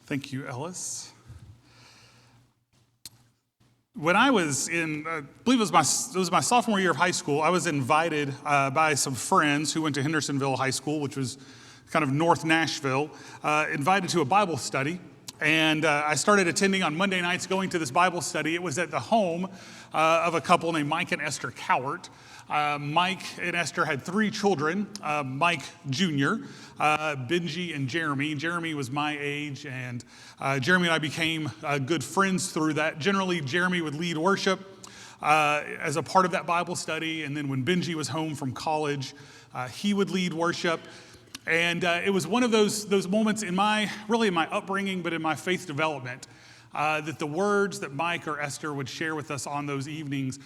Thank you, Ellis. When I was I believe it was my sophomore year of high school, I was invited by some friends who went to Hendersonville High School, which was kind of North Nashville, invited to a Bible study. And I started attending on Monday nights, going to this Bible study. It was at the home of a couple named Mike and Esther Cowart. Mike and Esther had three children, Mike Jr., Benji, and Jeremy. Jeremy was my age, and Jeremy and I became good friends through that. Generally, Jeremy would lead worship as a part of that Bible study, and then when Benji was home from college, he would lead worship. And it was one of those moments in my upbringing, but in my faith development, that the words that Mike or Esther would share with us on those evenings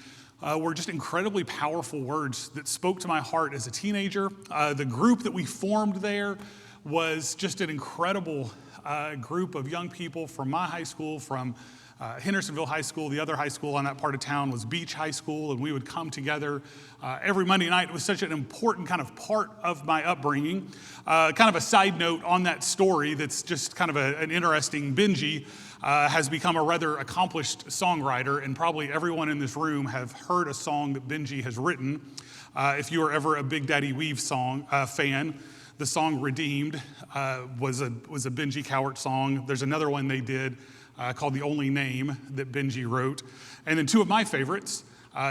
were just incredibly powerful words that spoke to my heart as a teenager. The group that we formed there was just an incredible group of young people from my high school, from Hendersonville High School. The other high school on that part of town was Beach High School, and we would come together every Monday night. It was such an important kind of part of my upbringing. Kind of a side note on that story that's just kind of an interesting. Benji has become a rather accomplished songwriter, and probably everyone in this room have heard a song that Benji has written. If you were ever a Big Daddy Weave song fan, the song "Redeemed" was a Benji Cowart song. There's another one they did called "The Only Name" that Benji wrote. And then two of my favorites.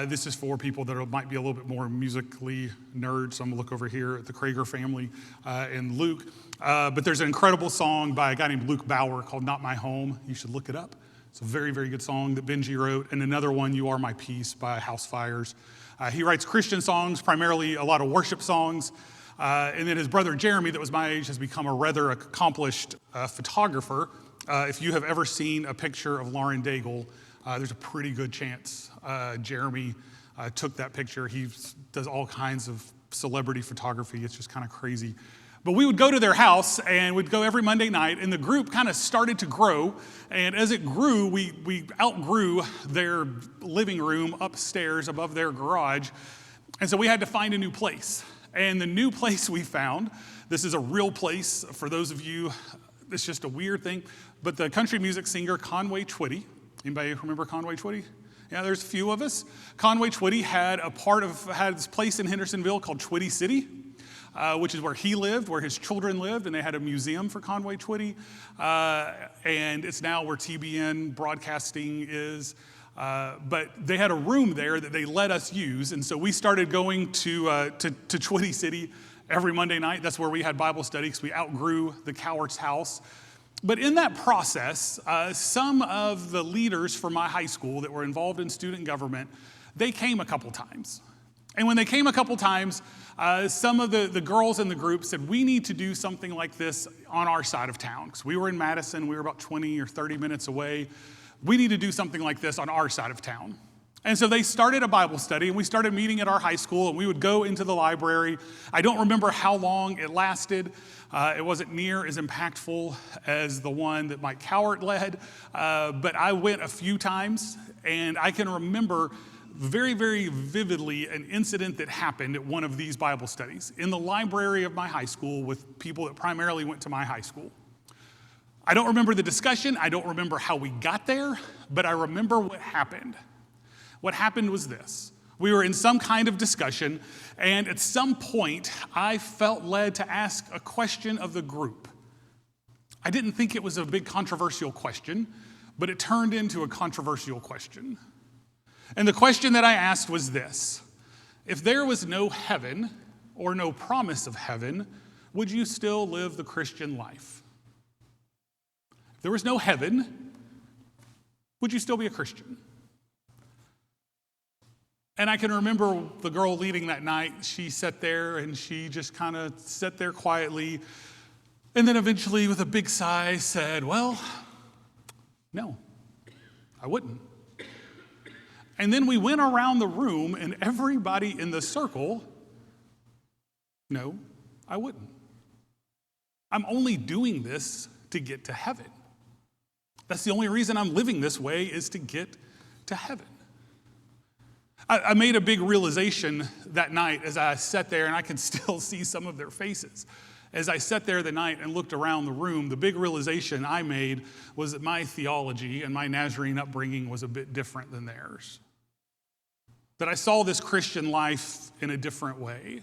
This is for people that might be a little bit more musically nerds. So I'm gonna look over here at the Krager family and Luke. But there's an incredible song by a guy named Luke Bauer called "Not My Home." You should look it up. It's a very, very good song that Benji wrote. And another one, "You Are My Peace" by House Fires. He writes Christian songs, primarily a lot of worship songs. And then his brother Jeremy, that was my age, has become a rather accomplished photographer. If you have ever seen a picture of Lauren Daigle, there's a pretty good chance Jeremy took that picture. He does all kinds of celebrity photography. It's just kind of crazy. But we would go to their house, and we'd go every Monday night, and the group kind of started to grow. And as it grew, we outgrew their living room upstairs above their garage. And so we had to find a new place. And the new place we found, this is a real place for those of you, it's just a weird thing, but the country music singer Conway Twitty, anybody remember Conway Twitty? Yeah, there's a few of us. Conway Twitty had this place in Hendersonville called Twitty City, which is where he lived, where his children lived, and they had a museum for Conway Twitty, and it's now where TBN Broadcasting is. But they had a room there that they let us use, and so we started going to Twitty City every Monday night. That's where we had Bible study because we outgrew the Cowart's house. But in that process, some of the leaders from my high school that were involved in student government, they came a couple times. And when they came a couple times, some of the girls in the group said, we need to do something like this on our side of town. Because we were in Madison, we were about 20 or 30 minutes away. We need to do something like this on our side of town. And so they started a Bible study, and we started meeting at our high school, and we would go into the library. I don't remember how long it lasted. It wasn't near as impactful as the one that Mike Cowart led, but I went a few times, and I can remember very, very vividly an incident that happened at one of these Bible studies in the library of my high school with people that primarily went to my high school. I don't remember the discussion. I don't remember how we got there, but I remember what happened. What happened was this. We were in some kind of discussion, and at some point, I felt led to ask a question of the group. I didn't think it was a big controversial question, but it turned into a controversial question. And the question that I asked was this: if there was no heaven or no promise of heaven, would you still live the Christian life? If there was no heaven, would you still be a Christian? And I can remember the girl leading that night. She sat there and she just kind of sat there quietly. And then eventually, with a big sigh, said, well, no, I wouldn't. And then we went around the room, and everybody in the circle, no, I wouldn't. I'm only doing this to get to heaven. That's the only reason I'm living this way, is to get to heaven. I made a big realization that night as I sat there, and I can still see some of their faces. As I sat there the night and looked around the room, the big realization I made was that my theology and my Nazarene upbringing was a bit different than theirs. That I saw this Christian life in a different way.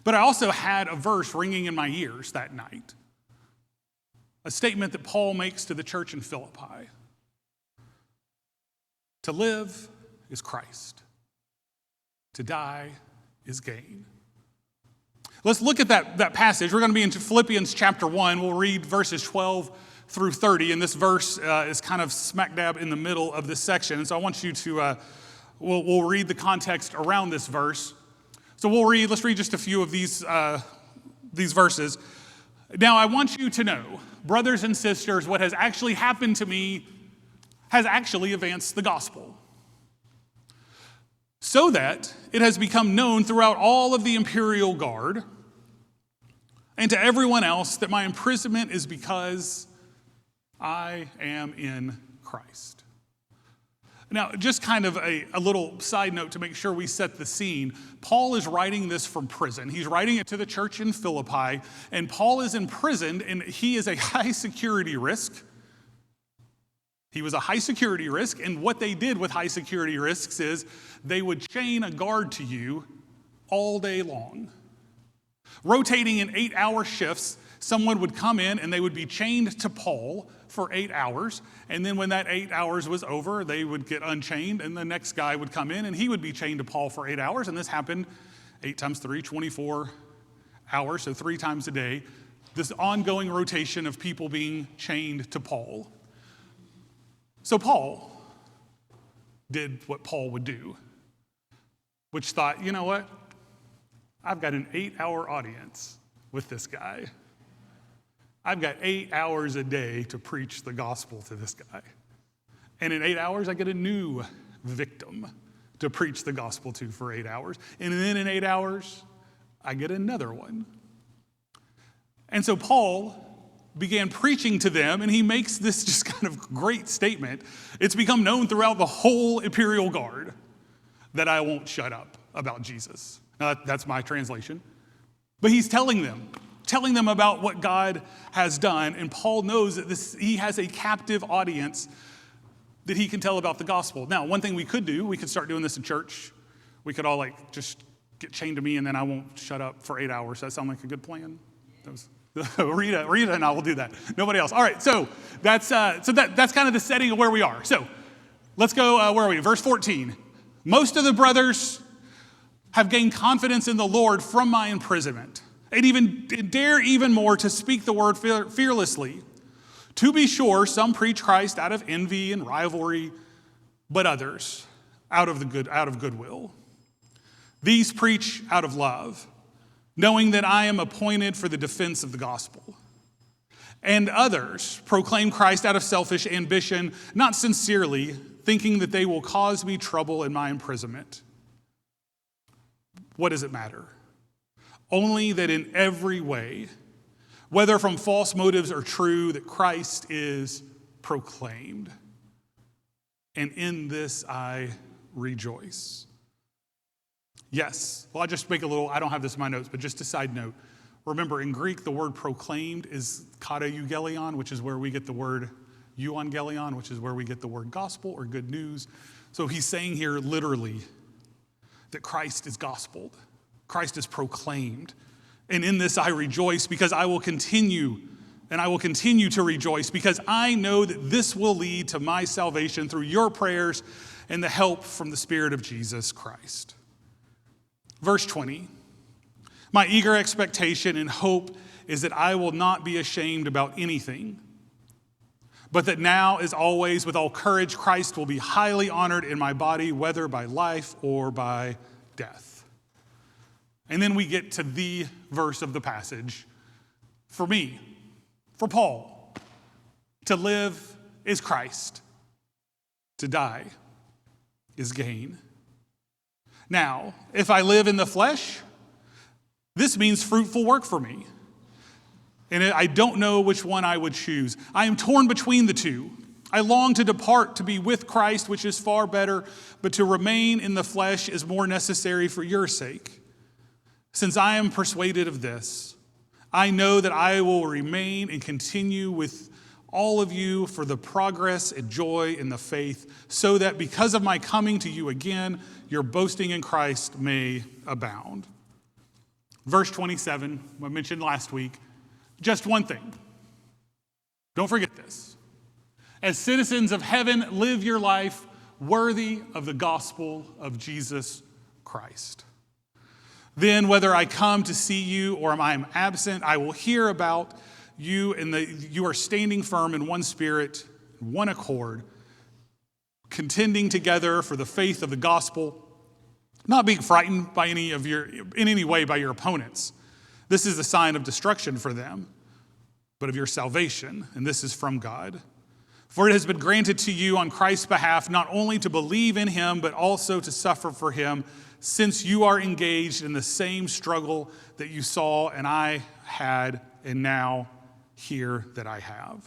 But I also had a verse ringing in my ears that night. A statement that Paul makes to the church in Philippi. To live is Christ. To die is gain. Let's look at that passage. We're going to be in Philippians chapter 1. We'll read verses 12 through 30, and this verse is kind of smack dab in the middle of this section. And so I want you to, we'll read the context around this verse. So let's read just a few of these verses. Now I want you to know, brothers and sisters, what has actually happened to me has actually advanced the gospel, so that it has become known throughout all of the imperial guard and to everyone else that my imprisonment is because I am in Christ. Now, just kind of a little side note to make sure we set the scene. Paul is writing this from prison. He's writing it to the church in Philippi, and Paul is imprisoned, and he is a high security risk. He was a high security risk, and what they did with high security risks is they would chain a guard to you all day long. Rotating in 8-hour shifts, someone would come in and they would be chained to Paul for 8 hours, and then when that 8 hours was over, they would get unchained, and the next guy would come in and he would be chained to Paul for 8 hours, and this happened 8 times 3, 24 hours, so 3 times a day, this ongoing rotation of people being chained to Paul. So Paul did what Paul would do, which thought, you know what? I've got an 8-hour audience with this guy. I've got 8 hours a day to preach the gospel to this guy. And in 8 hours, I get a new victim to preach the gospel to for 8 hours. And then in 8 hours, I get another one. And so Paul began preaching to them, and he makes this just kind of great statement. It's become known throughout the whole imperial guard that I won't shut up about Jesus. Now, that's my translation. But he's telling them about what God has done, and Paul knows that he has a captive audience that he can tell about the gospel. Now, one thing we could do, we could start doing this in church. We could all just get chained to me, and then I won't shut up for 8 hours. Does that sound like a good plan? Rita and I will do that. Nobody else. All right, so that's kind of the setting of where we are. So let's go, where are we? Verse 14. Most of the brothers have gained confidence in the Lord from my imprisonment, and dare even more to speak the word fearlessly. To be sure, some preach Christ out of envy and rivalry, but others out of goodwill. These preach out of love, knowing that I am appointed for the defense of the gospel. And others proclaim Christ out of selfish ambition, not sincerely, thinking that they will cause me trouble in my imprisonment. What does it matter? Only that in every way, whether from false motives or true, that Christ is proclaimed. And in this I rejoice. Yes. Well, I'll just make I don't have this in my notes, but just a side note. Remember, in Greek, the word proclaimed is kata eugelion, which is where we get the word euangelion, which is where we get the word gospel or good news. So he's saying here literally that Christ is gospeled. Christ is proclaimed. And in this I rejoice, because I will continue to rejoice, because I know that this will lead to my salvation through your prayers and the help from the Spirit of Jesus Christ. Verse 20, my eager expectation and hope is that I will not be ashamed about anything, but that now, as always, with all courage, Christ will be highly honored in my body, whether by life or by death. And then we get to the verse of the passage. For me, for Paul, to live is Christ, to die is gain. Now, if I live in the flesh, this means fruitful work for me. And I don't know which one I would choose. I am torn between the two. I long to depart to be with Christ, which is far better, but to remain in the flesh is more necessary for your sake. Since I am persuaded of this, I know that I will remain and continue with all of you for the progress and joy in the faith, so that because of my coming to you again, your boasting in Christ may abound. Verse 27, I mentioned last week, just one thing. Don't forget this. As citizens of heaven, live your life worthy of the gospel of Jesus Christ. Then, whether I come to see you or I am absent, I will hear about you and you are standing firm in one spirit, one accord, contending together for the faith of the gospel, not being frightened in any way by your opponents. This is a sign of destruction for them, but of your salvation, and this is from God. For it has been granted to you on Christ's behalf not only to believe in him, but also to suffer for him, since you are engaged in the same struggle that you saw and I had, and now hear that I have.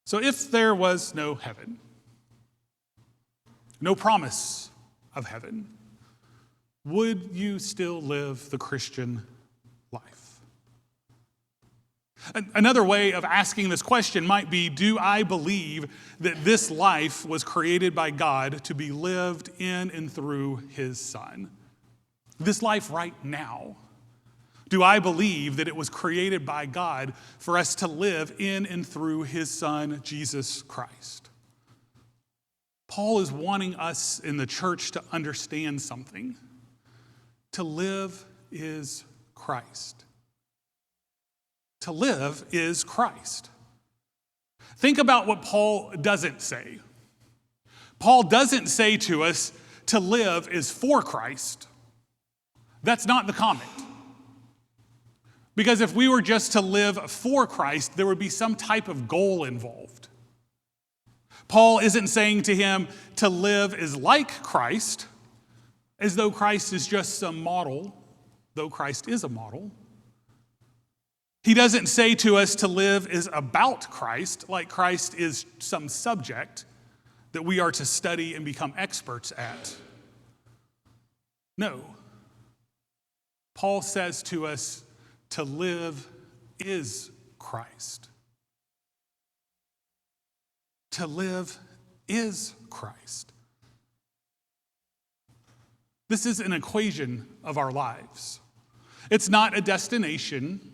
So if there was no heaven, no promise of heaven, would you still live the Christian life? Another way of asking this question might be, do I believe that this life was created by God to be lived in and through his Son? This life right now. Do I believe that it was created by God for us to live in and through his Son, Jesus Christ? Paul is wanting us in the church to understand something. To live is Christ. To live is Christ. Think about what Paul doesn't say. Paul doesn't say to us, to live is for Christ. That's not the comment. Because if we were just to live for Christ, there would be some type of goal involved. Paul isn't saying to him to live is like Christ, as though Christ is just some model, though Christ is a model. He doesn't say to us to live is about Christ, like Christ is some subject that we are to study and become experts at. No. Paul says to us to live is Christ. To live is Christ. This is an equation of our lives. It's not a destination.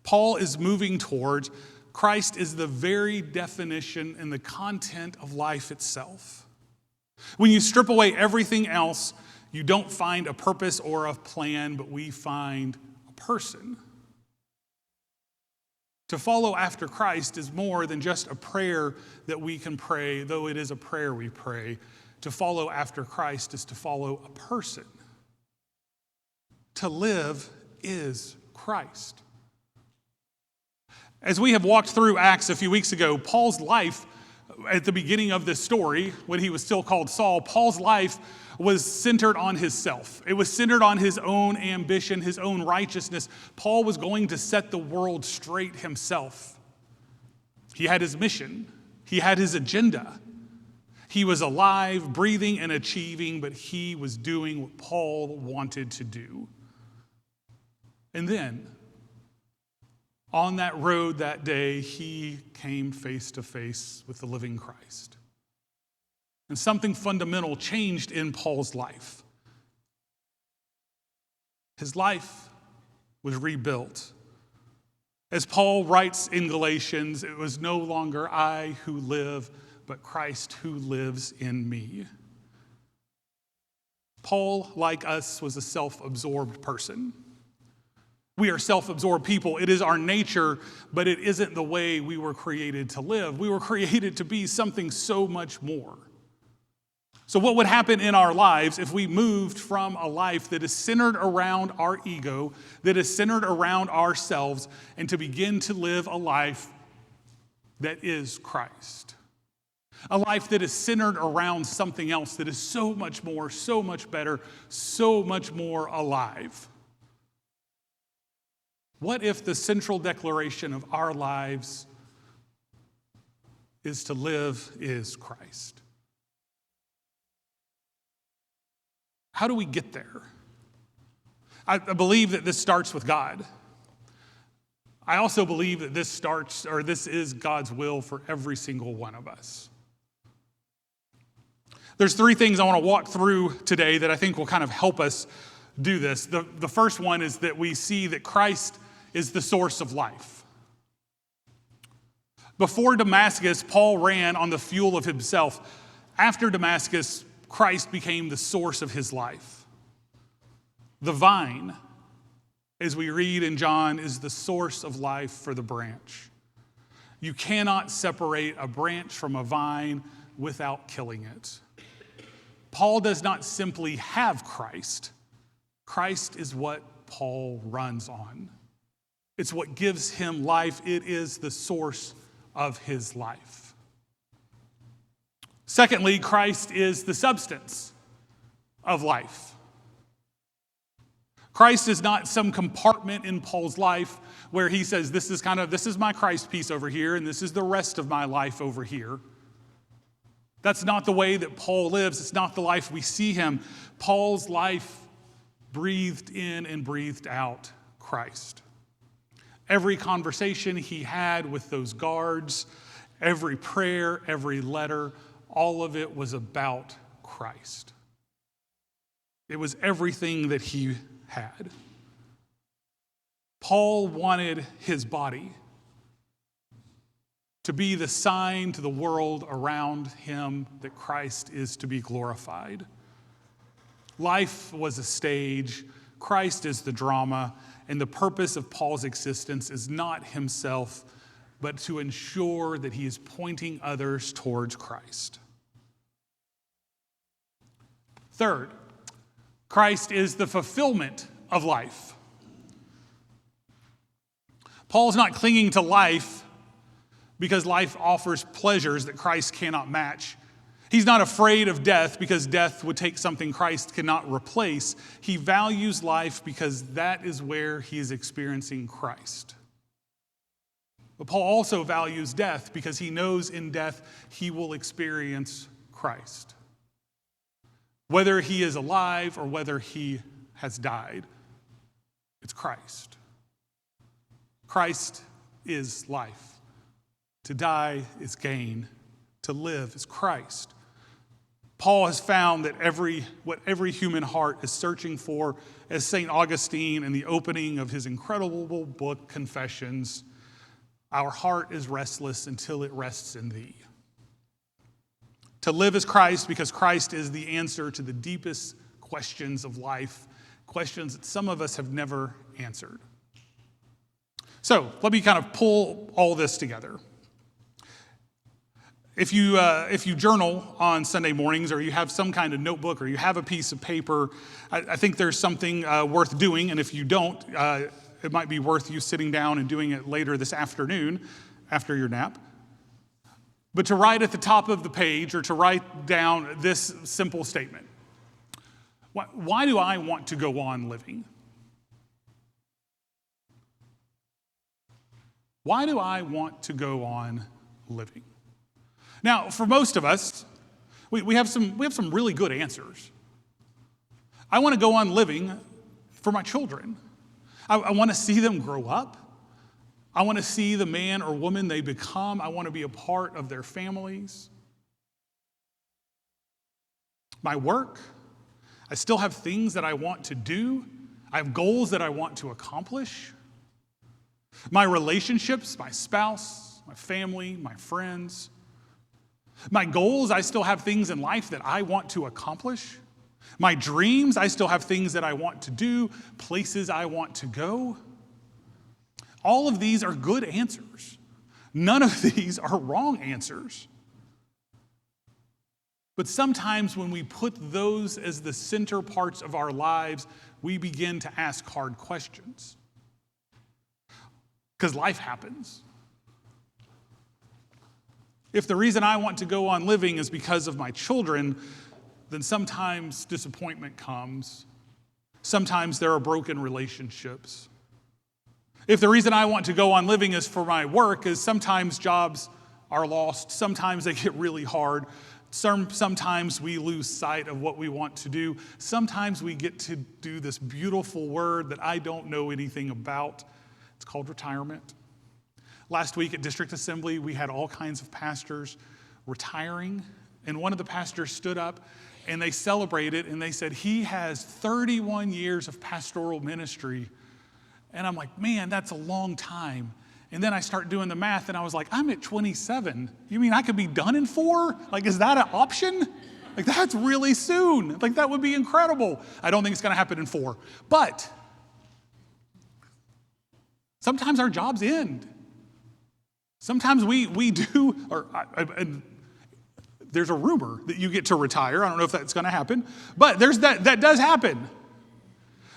Paul is moving towards. Christ is the very definition and the content of life itself. When you strip away everything else, you don't find a purpose or a plan, but we find a person. To follow after Christ is more than just a prayer that we can pray, though it is a prayer we pray. To follow after Christ is to follow a person. To live is Christ. As we have walked through Acts a few weeks ago, Paul's life at the beginning of this story, when he was still called Saul, Paul's life was centered on himself. It was centered on his own ambition, his own righteousness. Paul was going to set the world straight himself. He had his mission. He had his agenda. He was alive, breathing, and achieving, but he was doing what Paul wanted to do. And then, on that road that day, he came face to face with the living Christ. And something fundamental changed in Paul's life. His life was rebuilt. As Paul writes in Galatians, it was no longer I who live, but Christ who lives in me. Paul, like us, was a self-absorbed person. We are self-absorbed people. It is our nature, but it isn't the way we were created to live. We were created to be something so much more. So what would happen in our lives if we moved from a life that is centered around our ego, that is centered around ourselves, and to begin to live a life that is Christ? A life that is centered around something else that is so much more, so much better, so much more alive. What if the central declaration of our lives is to live is Christ? How do we get there? I believe that this starts with God. I also believe that this is God's will for every single one of us. There's three things I want to walk through today that I think will kind of help us do this. The first one is that we see that Christ is the source of life. Before Damascus, Paul ran on the fuel of himself. After Damascus, Christ became the source of his life. The vine, as we read in John, is the source of life for the branch. You cannot separate a branch from a vine without killing it. Paul does not simply have Christ. Christ is what Paul runs on. It's what gives him life. It is the source of his life. Secondly, Christ is the substance of life. Christ is not some compartment in Paul's life where he says, this is my Christ piece over here, and this is the rest of my life over here. That's not the way that Paul lives. It's not the life we see him. Paul's life breathed in and breathed out Christ. Every conversation he had with those guards, every prayer, every letter, all of it was about Christ. It was everything that he had. Paul wanted his body to be the sign to the world around him that Christ is to be glorified. Life was a stage. Christ is the drama. And the purpose of Paul's existence is not himself, but to ensure that he is pointing others towards Christ. Third, Christ is the fulfillment of life. Paul's not clinging to life because life offers pleasures that Christ cannot match. He's not afraid of death because death would take something Christ cannot replace. He values life because that is where he is experiencing Christ. But Paul also values death because he knows in death he will experience Christ. Whether he is alive or whether he has died, it's Christ. Christ is life. To die is gain. To live is Christ. Paul has found that what every human heart is searching for, as St. Augustine in the opening of his incredible book, Confessions, our heart is restless until it rests in thee. To live is Christ because Christ is the answer to the deepest questions of life, questions that some of us have never answered. So let me kind of pull all this together. If you journal on Sunday mornings, or you have some kind of notebook, or you have a piece of paper, I think there's something worth doing. And if you don't, it might be worth you sitting down and doing it later this afternoon after your nap. But to write at the top of the page, or to write down this simple statement: why do I want to go on living? Why do I want to go on living? Now, for most of us, we have some really good answers. I want to go on living for my children. I want to see them grow up. I want to see the man or woman they become. I want to be a part of their families. My work, I still have things that I want to do. I have goals that I want to accomplish. My relationships, my spouse, my family, my friends. My goals, I still have things in life that I want to accomplish. My dreams, I still have things that I want to do, places I want to go. All of these are good answers. None of these are wrong answers. But sometimes when we put those as the center parts of our lives, we begin to ask hard questions. Because life happens. If the reason I want to go on living is because of my children, then sometimes disappointment comes. Sometimes there are broken relationships. If the reason I want to go on living is for my work, is sometimes jobs are lost. Sometimes they get really hard. Sometimes we lose sight of what we want to do. Sometimes we get to do this beautiful word that I don't know anything about. It's called retirement. Last week at District Assembly, we had all kinds of pastors retiring, and one of the pastors stood up and they celebrated and they said, he has 31 years of pastoral ministry. And I'm like, man, that's a long time. And then I start doing the math and I was like, I'm at 27. You mean I could be done in 4? Like, is that an option? Like, that's really soon. Like, that would be incredible. I don't think it's going to happen in 4. But sometimes our jobs end. Sometimes we do, there's a rumor that you get to retire. I don't know if that's going to happen, but that does happen.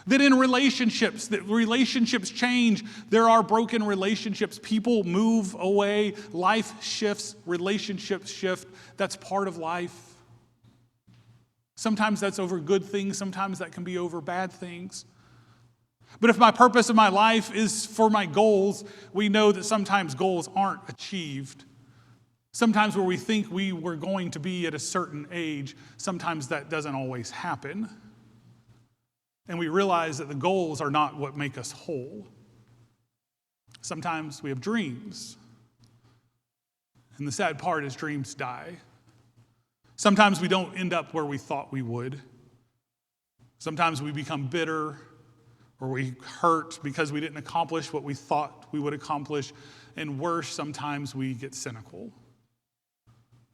That in relationships change. There are broken relationships. People move away. Life shifts. Relationships shift. That's part of life. Sometimes that's over good things. Sometimes that can be over bad things. But if my purpose of my life is for my goals, we know that sometimes goals aren't achieved. Sometimes where we think we were going to be at a certain age, sometimes that doesn't always happen. And we realize that the goals are not what make us whole. Sometimes we have dreams. And the sad part is dreams die. Sometimes we don't end up where we thought we would. Sometimes we become bitter or we hurt because we didn't accomplish what we thought we would accomplish. And worse, sometimes we get cynical.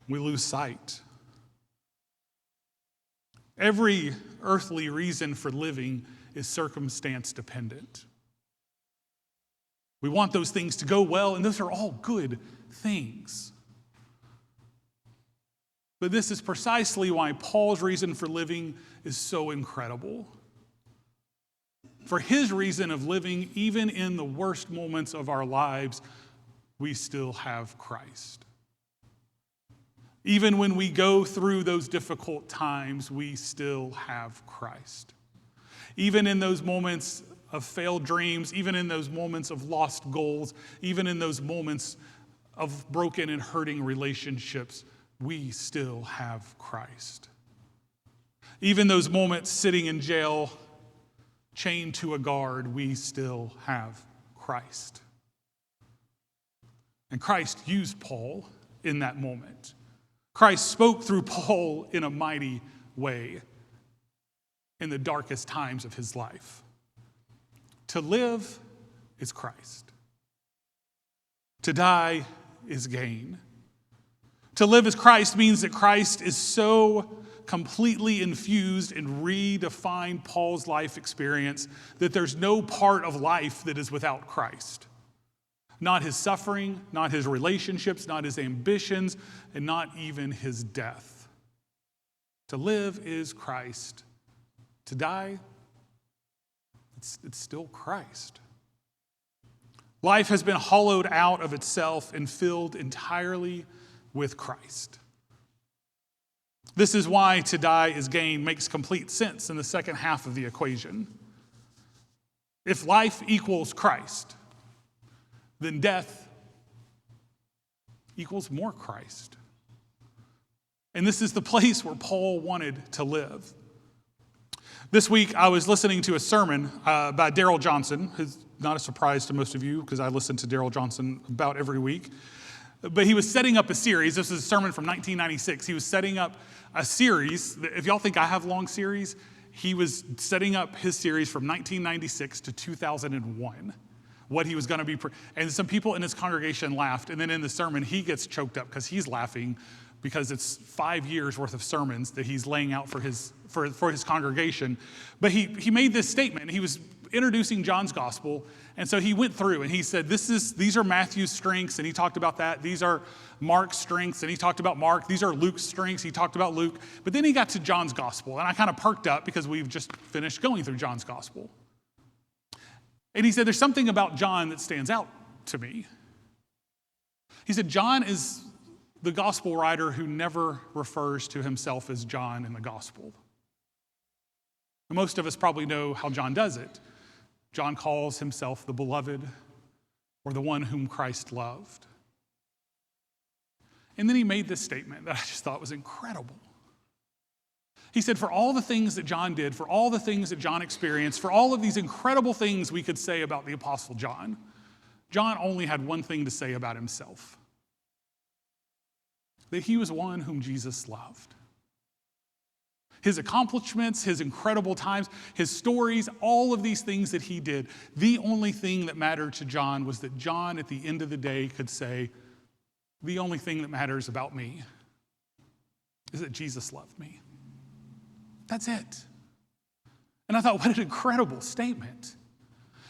We lose sight. Every earthly reason for living is circumstance dependent. We want those things to go well, and those are all good things. But this is precisely why Paul's reason for living is so incredible. For his reason of living, even in the worst moments of our lives, we still have Christ. Even when we go through those difficult times, we still have Christ. Even in those moments of failed dreams, even in those moments of lost goals, even in those moments of broken and hurting relationships, we still have Christ. Even those moments sitting in jail, chained to a guard, we still have Christ. And Christ used Paul in that moment. Christ spoke through Paul in a mighty way in the darkest times of his life. To live is Christ. To die is gain. To live as Christ means that Christ is so completely infused and redefined Paul's life experience that there's no part of life that is without Christ. Not his suffering, not his relationships, not his ambitions, and not even his death. To live is Christ. To die, it's still Christ. Life has been hollowed out of itself and filled entirely with Christ. This is why to die is gain makes complete sense in the second half of the equation. If life equals Christ, then death equals more Christ. And this is the place where Paul wanted to live. This week, I was listening to a sermon by Darrell Johnson, who's not a surprise to most of you because I listen to Darrell Johnson about every week. But he was setting up a series. This is a sermon from 1996. He was setting up a series. If y'all think I have long series, he was setting up his series from 1996 to 2001. What he was going to be. And some people in his congregation laughed. And then in the sermon, he gets choked up because he's laughing because it's 5 years worth of sermons that he's laying out for his congregation. But he made this statement. He was introducing John's gospel. And so he went through and he said, these are Matthew's strengths, and he talked about that. These are Mark's strengths, and he talked about Mark. These are Luke's strengths, he talked about Luke. But then he got to John's gospel, and I kind of perked up because we've just finished going through John's gospel. And he said, there's something about John that stands out to me. He said, John is the gospel writer who never refers to himself as John in the gospel. And most of us probably know how John does it. John calls himself the beloved or the one whom Christ loved. And then he made this statement that I just thought was incredible. He said, for all the things that John did, for all the things that John experienced, for all of these incredible things we could say about the Apostle John, John only had one thing to say about himself: that he was one whom Jesus loved. His accomplishments, his incredible times, his stories, all of these things that he did, the only thing that mattered to John was that John, at the end of the day, could say, the only thing that matters about me is that Jesus loved me. That's it. And I thought, what an incredible statement.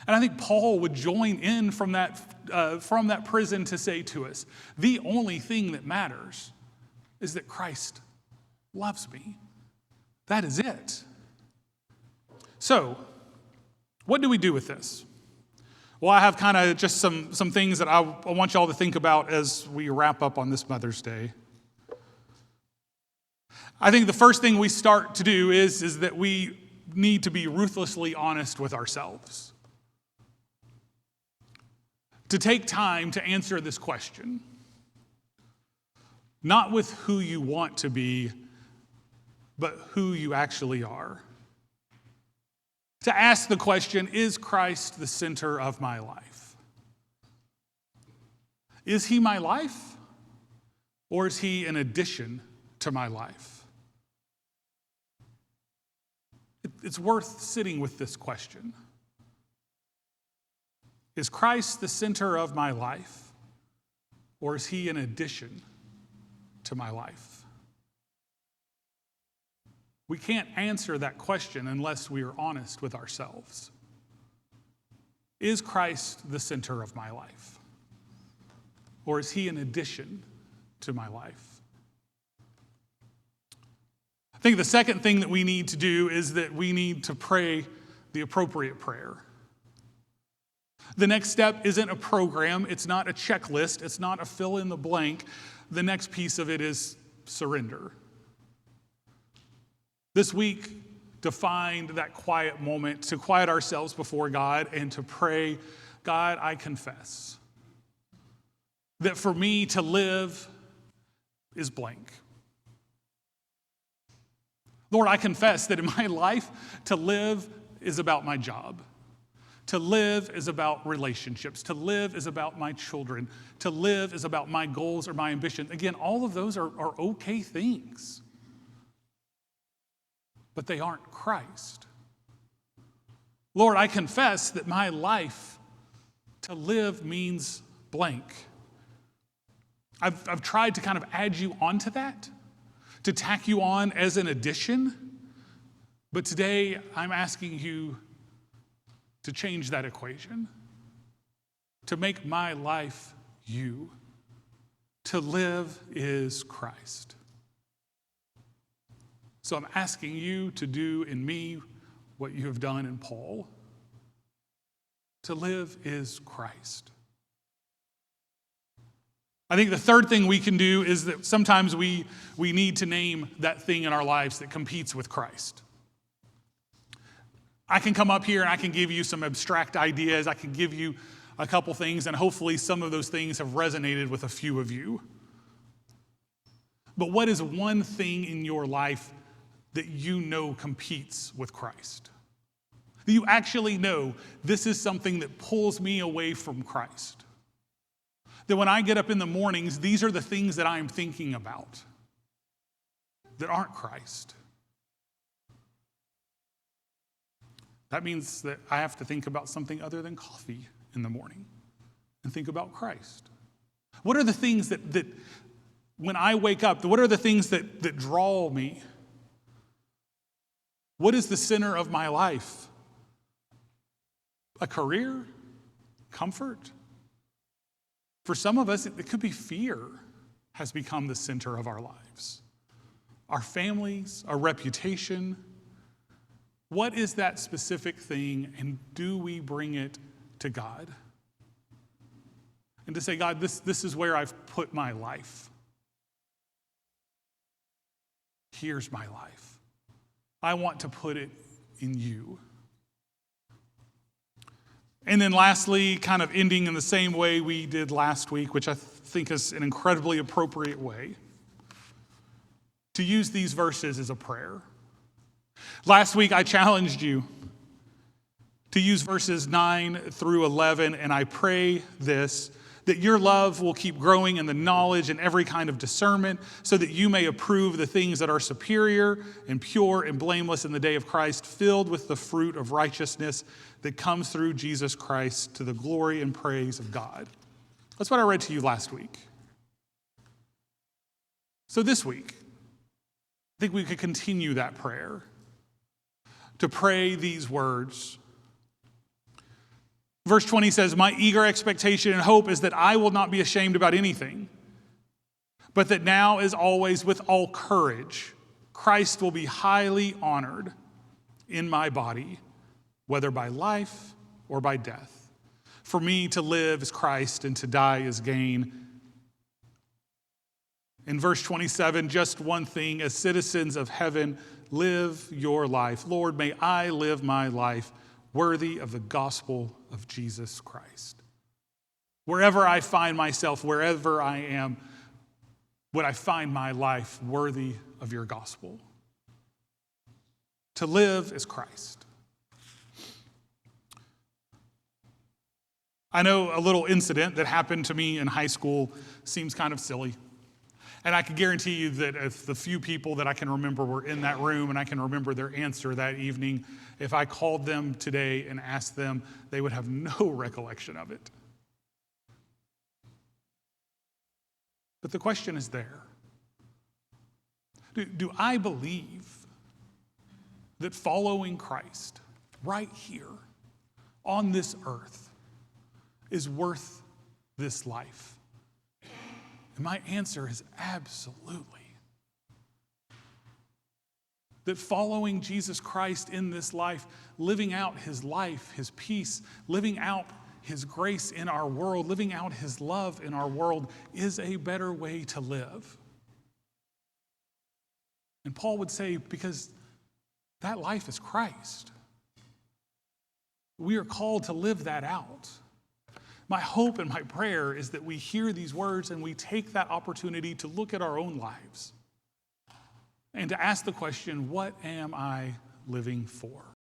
And I think Paul would join in from that prison to say to us, the only thing that matters is that Christ loves me. That is it. So, what do we do with this? Well, I have kind of just some things that I want y'all to think about as we wrap up on this Mother's Day. I think the first thing we start to do is that we need to be ruthlessly honest with ourselves. To take time to answer this question. Not with who you want to be, but who you actually are. To ask the question, is Christ the center of my life? Is he my life? Or is he an addition to my life? It's worth sitting with this question. Is Christ the center of my life? Or is he an addition to my life? We can't answer that question unless we are honest with ourselves. Is Christ the center of my life? Or is he an addition to my life? I think the second thing that we need to do is that we need to pray the appropriate prayer. The next step isn't a program. It's not a checklist. It's not a fill in the blank. The next piece of it is surrender. This week, to find that quiet moment, to quiet ourselves before God and to pray, God, I confess that for me to live is blank. Lord, I confess that in my life, to live is about my job. To live is about relationships. To live is about my children. To live is about my goals or my ambition. Again, all of those are okay things. But they aren't Christ. Lord, I confess that my life to live means blank. I've tried to kind of add you onto that, to tack you on as an addition, but today I'm asking you to change that equation, to make my life you. To live is Christ. So I'm asking you to do in me what you have done in Paul. To live is Christ. I think the third thing we can do is that sometimes we need to name that thing in our lives that competes with Christ. I can come up here and I can give you some abstract ideas. I can give you a couple things, and hopefully some of those things have resonated with a few of you. But what is one thing in your life that you know competes with Christ? That you actually know this is something that pulls me away from Christ? That when I get up in the mornings, these are the things that I'm thinking about that aren't Christ. That means that I have to think about something other than coffee in the morning and think about Christ. What are the things that when I wake up, what are the things that draw me? What is the center of my life? A career? Comfort? For some of us, it could be fear has become the center of our lives. Our families, our reputation. What is that specific thing, and do we bring it to God? And to say, God, this is where I've put my life. Here's my life. I want to put it in you. And then lastly, kind of ending in the same way we did last week, which I think is an incredibly appropriate way to use these verses as a prayer. Last week, I challenged you to use verses 9 through 11, and I pray this, that your love will keep growing in the knowledge and every kind of discernment, so that you may approve the things that are superior and pure and blameless in the day of Christ, filled with the fruit of righteousness that comes through Jesus Christ to the glory and praise of God. That's what I read to you last week. So this week, I think we could continue that prayer, to pray these words. Verse 20 says, "My eager expectation and hope is that I will not be ashamed about anything, but that now, as always, with all courage, Christ will be highly honored in my body, whether by life or by death. For me to live is Christ, and to die is gain." In verse 27, just one thing, as citizens of heaven, live your life. Lord, may I live my life worthy of the gospel of Jesus Christ. Wherever I find myself, wherever I am, would I find my life worthy of your gospel? To live is Christ. I know a little incident that happened to me in high school seems kind of silly. And I can guarantee you that if the few people that I can remember were in that room and I can remember their answer that evening, if I called them today and asked them, they would have no recollection of it. But the question is there. Do I believe that following Christ right here on this earth is worth this life? And my answer is absolutely. That following Jesus Christ in this life, living out his life, his peace, living out his grace in our world, living out his love in our world is a better way to live. And Paul would say, because that life is Christ. We are called to live that out. My hope and my prayer is that we hear these words and we take that opportunity to look at our own lives and to ask the question, what am I living for?